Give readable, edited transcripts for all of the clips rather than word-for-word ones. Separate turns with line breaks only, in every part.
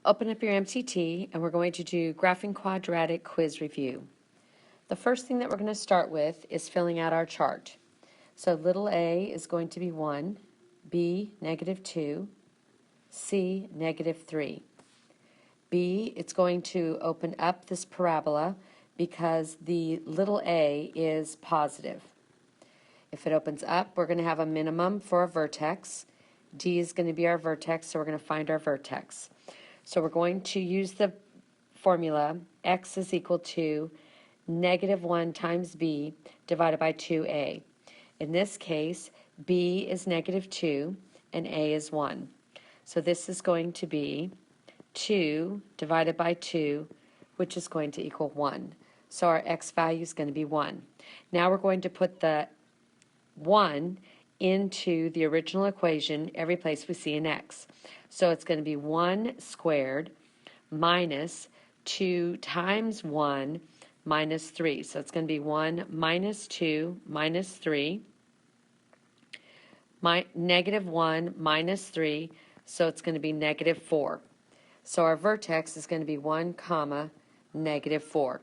Open up your MCT and we're going to do Graphing Quadratic Quiz Review. The first thing that we're going to start with is filling out our chart. So little a is going to be 1, b -2, c -3. B, it's going to open up this parabola because the little a is positive. If it opens up, we're going to have a minimum for a vertex. D is going to be our vertex, so we're going to find our vertex. So we're going to use the formula x is equal to -1 times b divided by 2a. In this case, b is -2 and a is 1. So this is going to be 2 divided by 2, which is going to equal 1. So our x value is going to be 1. Now we're going to put the 1 into the original equation every place we see an x. So it's going to be 1 squared minus 2 times 1 minus 3. So it's going to be 1 minus 2 minus 3, -1 minus 3, so it's going to be -4. So our vertex is going to be 1 comma -4.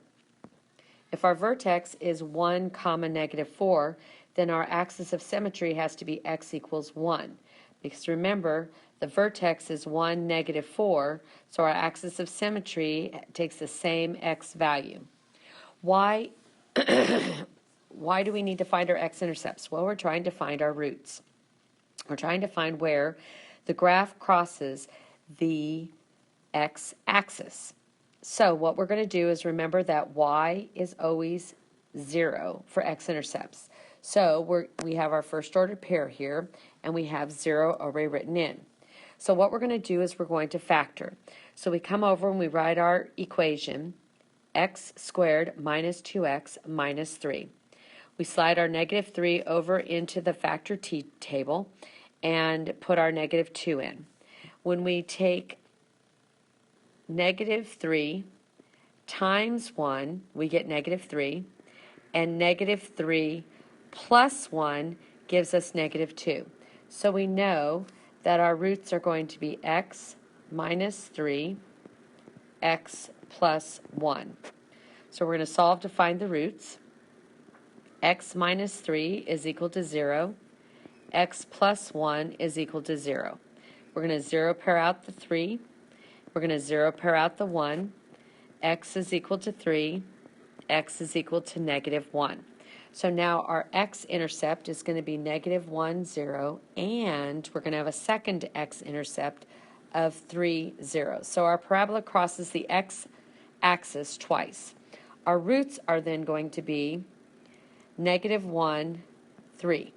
If our vertex is 1 comma -4, then our axis of symmetry has to be x equals 1. Because remember, the vertex is 1, -4, so our axis of symmetry takes the same x value. Why do we need to find our x-intercepts? Well, we're trying to find our roots. We're trying to find where the graph crosses the x-axis. So what we're going to do is remember that y is always 0 for x-intercepts. So we have our first order pair here, and we have 0 already written in. So what we're going to do is we're going to factor. So we come over and we write our equation, x squared minus 2x minus 3. We slide our -3 over into the factor table and put our -2 in. When we take -3 times 1, we get -3, and -3 plus 1 gives us -2. So we know that our roots are going to be x minus 3, x plus 1. So we're going to solve to find the roots. X minus 3 is equal to 0. X plus 1 is equal to 0. We're going to 0 pair out the 3. We're going to 0 pair out the 1. X is equal to 3. X is equal to -1. So now our x-intercept is going to be -1, 0, and we're going to have a second x-intercept of 3, 0. So our parabola crosses the x-axis twice. Our roots are then going to be -1, 3.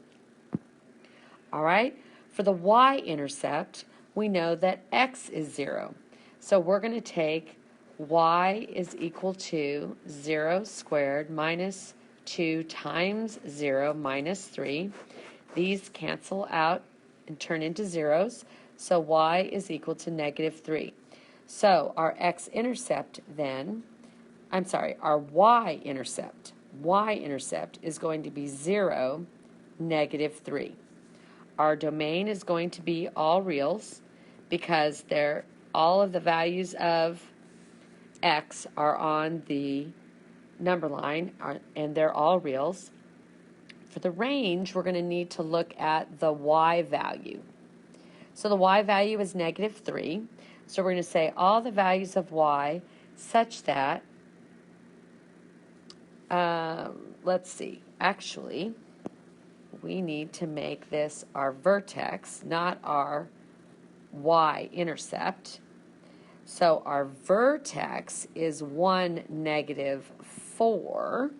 All right? For the y-intercept, we know that x is 0. So we're going to take y is equal to 0 squared minus 2 times 0 minus 3. These cancel out and turn into zeros, so y is equal to -3. So our x-intercept then, our y-intercept is going to be 0, -3. Our domain is going to be all reals because all of the values of x are on the number line, and they're all reals. For the range, we're going to need to look at the y value. So the y value is -3. So we're going to say all the values of y such that, let's see, actually, we need to make this our vertex, not our y-intercept. So our vertex is 1, -4.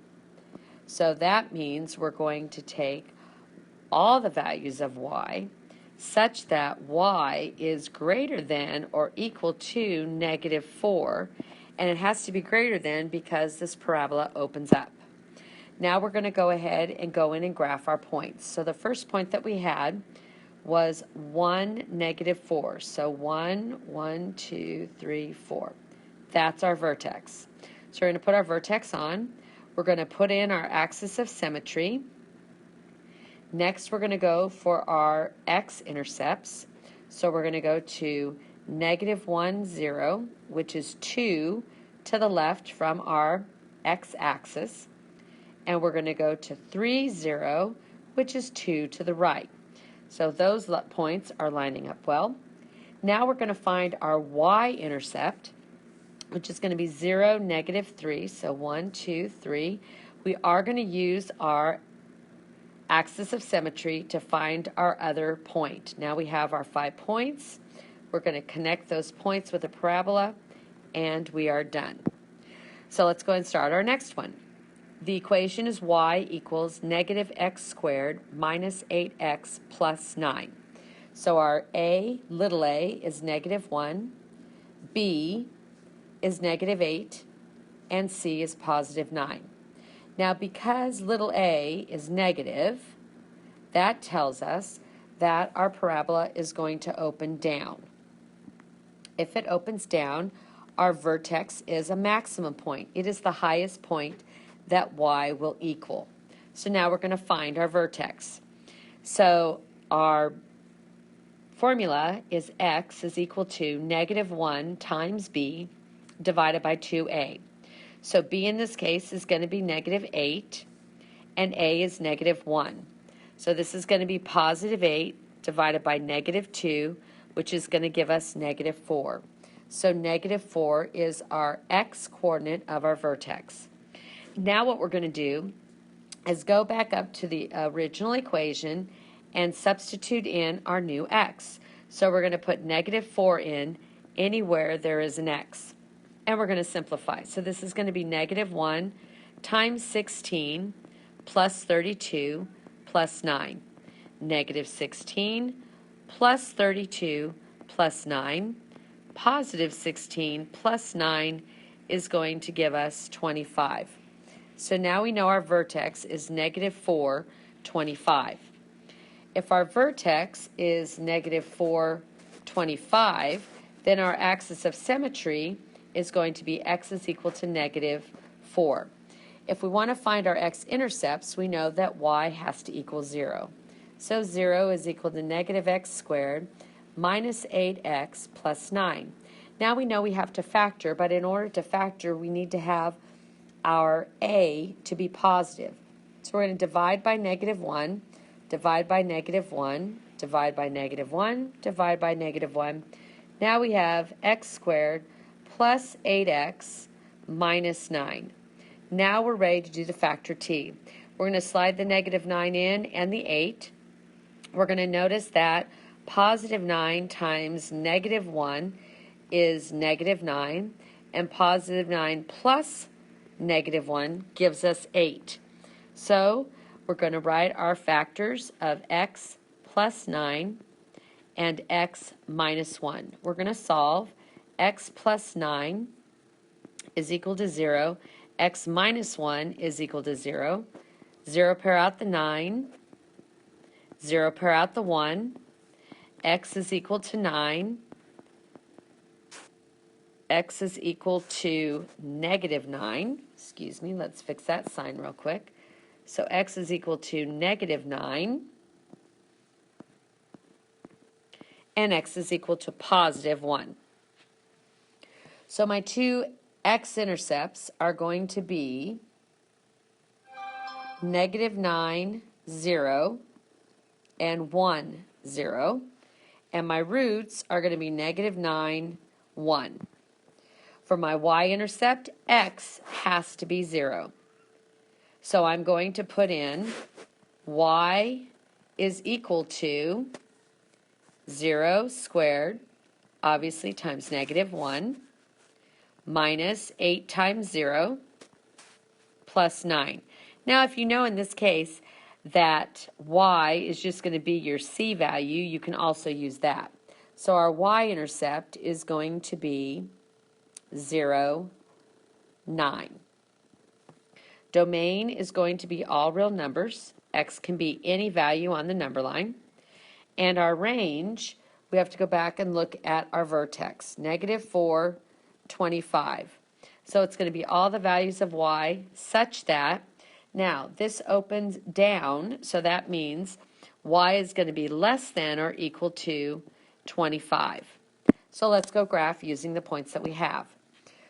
So that means we're going to take all the values of y such that y is greater than or equal to -4. And it has to be greater than because this parabola opens up. Now we're going to go ahead and go in and graph our points. So the first point that we had was 1, -4. So 1, 1, 2, 3, 4. That's our vertex. So we're going to put our vertex on. We're going to put in our axis of symmetry. Next, we're going to go for our x-intercepts. So we're going to go to negative 1, 0, which is 2 to the left from our x-axis. And we're going to go to 3, 0, which is 2 to the right. So those points are lining up well. Now we're going to find our y-intercept, which is going to be 0, negative 3. So 1, 2, 3. We are going to use our axis of symmetry to find our other point. Now we have our 5 points. We're going to connect those points with a parabola, and we are done. So let's go and start our next one. The equation is y equals negative x squared minus 8x plus 9. So our little a, is negative 1, b is negative 8, and c is positive 9. Now, because little a is negative, that tells us that our parabola is going to open down. If it opens down, our vertex is a maximum point. It is the highest point that y will equal. So now we're going to find our vertex. So our formula is x is equal to negative 1 times b divided by 2a. So b in this case is going to be negative 8, and a is negative 1. So this is going to be positive 8 divided by negative 2, which is going to give us negative 4. So negative 4 is our x-coordinate of our vertex. Now what we're going to do is go back up to the original equation and substitute in our new x. So we're going to put negative 4 in anywhere there is an x. And we're going to simplify. So this is going to be negative 1 times 16 plus 32 plus 9. Negative 16 plus 32 plus 9. Positive 16 plus 9 is going to give us 25. So now we know our vertex is negative 4, 25. If our vertex is negative 4, 25, then our axis of symmetry is going to be x is equal to negative 4. If we want to find our x-intercepts, we know that y has to equal 0. So 0 is equal to negative x squared minus 8x plus 9. Now we know we have to factor, but in order to factor, we need to have our a to be positive. So we're going to divide by negative 1, divide by negative 1, divide by negative 1, divide by negative 1. Now we have x squared plus 8x minus 9. Now we're ready to do the factor t. We're going to slide the negative 9 in and the 8. We're going to notice that positive 9 times negative 1 is negative 9, and positive 9 plus negative 1 gives us 8. So we're going to write our factors of x plus 9 and x minus 1. We're going to solve. X plus 9 is equal to 0. X minus 1 is equal to 0. 0 pair out the 9. 0 pair out the 1. X is equal to 9. X is equal to negative 9. Excuse me, let's fix that sign real quick. So x is equal to negative 9. And x is equal to positive 1. So my two x-intercepts are going to be negative 9, 0, and 1, 0. And my roots are going to be negative 9, 1. For my y-intercept, x has to be 0. So I'm going to put in y is equal to 0 squared, obviously, times negative 1, minus 8 times 0, plus 9. Now, if you know in this case that y is just going to be your c value, you can also use that. So our y-intercept is going to be 0, 9. Domain is going to be all real numbers. X can be any value on the number line. And our range, we have to go back and look at our vertex, negative 4, 25. So it's going to be all the values of y such that, now this opens down, so that means y is going to be less than or equal to 25. So let's go graph using the points that we have.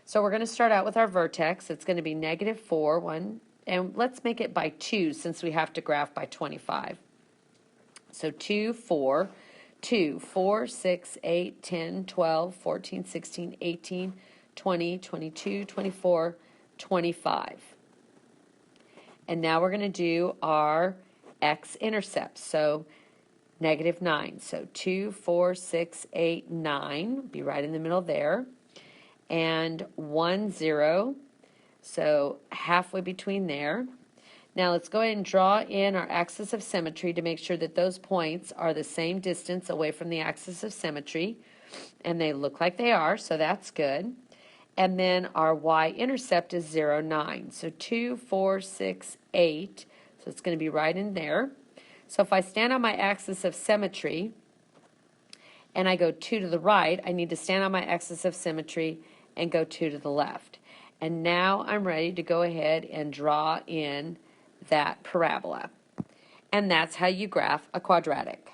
So we're going to start out with our vertex. It's going to be negative 4, 1, and let's make it by 2 since we have to graph by 25. So 2, 4, 2, 4, 6, 8, 10, 12, 14, 16, 18, 20, 22, 24, 25. And now we're going to do our X-intercepts. So negative 9. So 2, 4, 6, 8, 9. Be right in the middle there. And 1, 0. So halfway between there. Now let's go ahead and draw in our axis of symmetry to make sure that those points are the same distance away from the axis of symmetry. And they look like they are, so that's good. And then our Y-intercept is 0, 9. So 2, 4, 6, 8. So it's going to be right in there. So if I stand on my axis of symmetry and I go 2 to the right, I need to stand on my axis of symmetry and go 2 to the left. And now I'm ready to go ahead and draw in that parabola. And that's how you graph a quadratic.